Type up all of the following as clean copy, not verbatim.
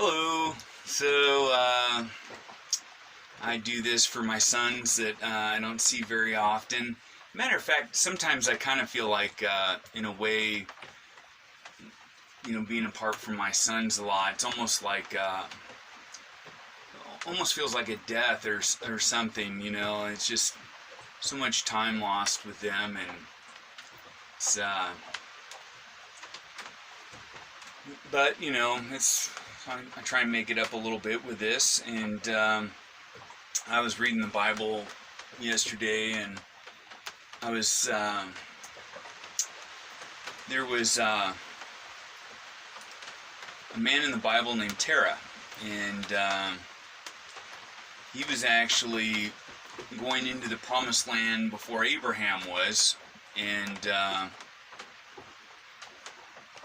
Hello. I do this for my sons that I don't see very often. Matter of fact, sometimes I kind of feel like, in a way, being apart from my sons a lot. It's almost like, almost feels like a death or something. It's just so much time lost with them, and it's. But it's. I try and make it up a little bit with this, and I was reading the Bible yesterday, and I was there was a man in the Bible named Terah, and he was actually going into the Promised Land before Abraham was, and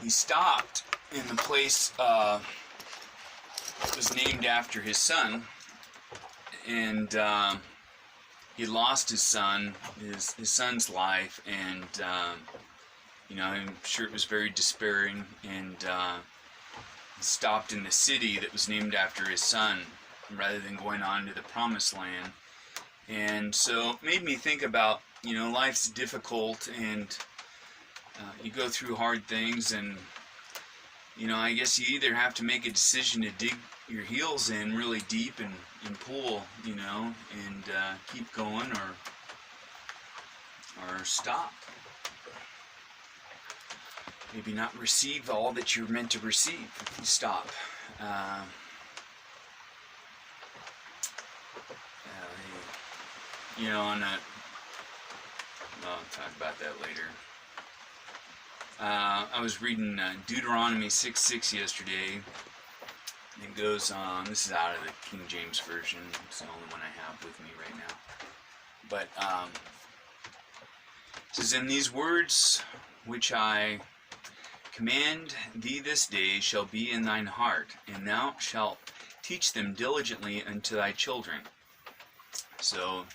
he stopped in the place that was named after his son, and he lost his son, his son's life, and I'm sure it was very despairing, and he stopped in the city that was named after his son rather than going on to the Promised Land. And so it made me think about, life's difficult, and you go through hard things, and I guess you either have to make a decision to dig your heels in really deep and pull, and keep going, or stop. Maybe not receive all that you're meant to receive if you stop. I'll talk about that later. I was reading Deuteronomy 6:6 yesterday. It goes on, this is out of the King James Version, it's the only one I have with me right now. But it says, "And these words which I command thee this day shall be in thine heart, and thou shalt teach them diligently unto thy children." So,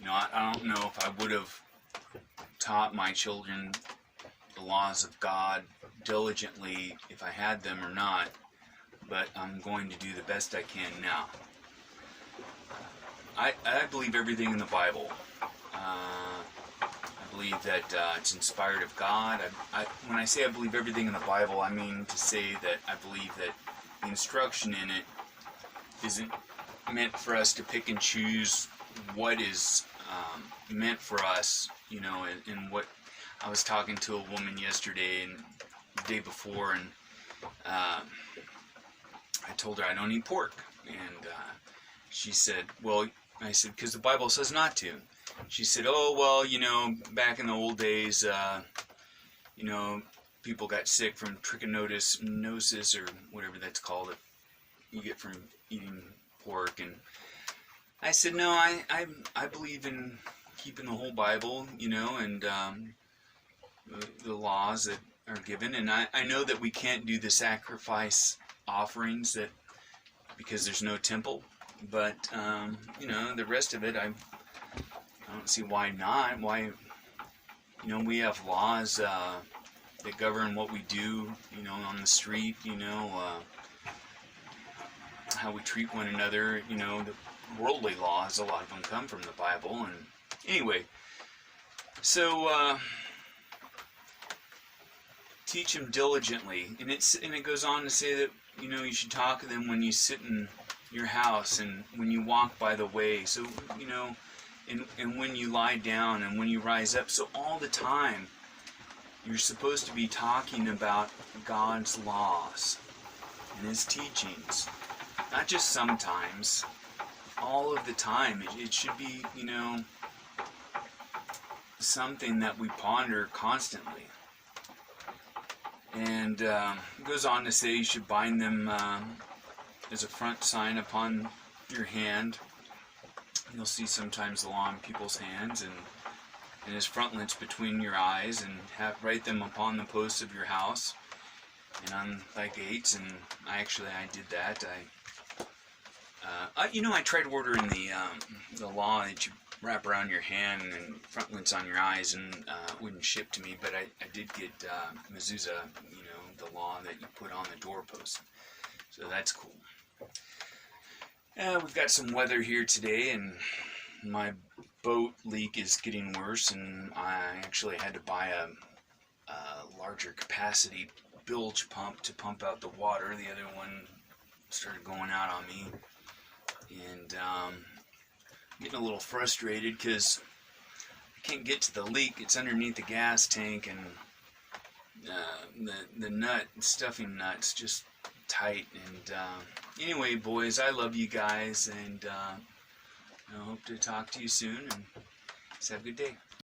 I don't know if I would have taught my children the laws of God diligently if I had them or not, but I'm going to do the best I can now. I believe everything in the Bible. I believe that it's inspired of God. When I say I believe everything in the Bible, I mean to say that I believe that the instruction in it isn't meant for us to pick and choose what is meant for us, and what. I was talking to a woman yesterday and the day before, and I told her I don't eat pork, and she said, well, I said, because the Bible says not to. She said, oh, well, back in the old days, people got sick from trichinosis or whatever that's called, that you get from eating pork. And I said, no, I believe in keeping the whole Bible, and the laws that are given, and I know that we can't do the sacrifice offerings that because there's no temple, but the rest of it I don't see why not. Why, we have laws that govern what we do, on the street, how we treat one another, the worldly laws, a lot of them come from the Bible. And anyway, so teach them diligently, and it goes on to say that you should talk to them when you sit in your house and when you walk by the way. So and when you lie down and when you rise up. So all the time you're supposed to be talking about God's laws and His teachings, not just sometimes. All of the time. It should be something that we ponder constantly. And it goes on to say you should bind them as a front sign upon your hand. You'll see sometimes the law in people's hands, and as frontlets between your eyes, and write them upon the posts of your house and on thy gates. And I did that. I tried ordering the law that you wrap around your hand and frontlets on your eyes, and it wouldn't ship to me, but I did get mezuzah, the law that you put on the doorpost. So that's cool. We've got some weather here today, and my boat leak is getting worse, and I actually had to buy a larger capacity bilge pump to pump out the water. The other one started going out on me, and I'm getting a little frustrated because I can't get to the leak. It's underneath the gas tank, and the stuffing nut's just tight. And anyway, boys, I love you guys, and I hope to talk to you soon, and have a good day.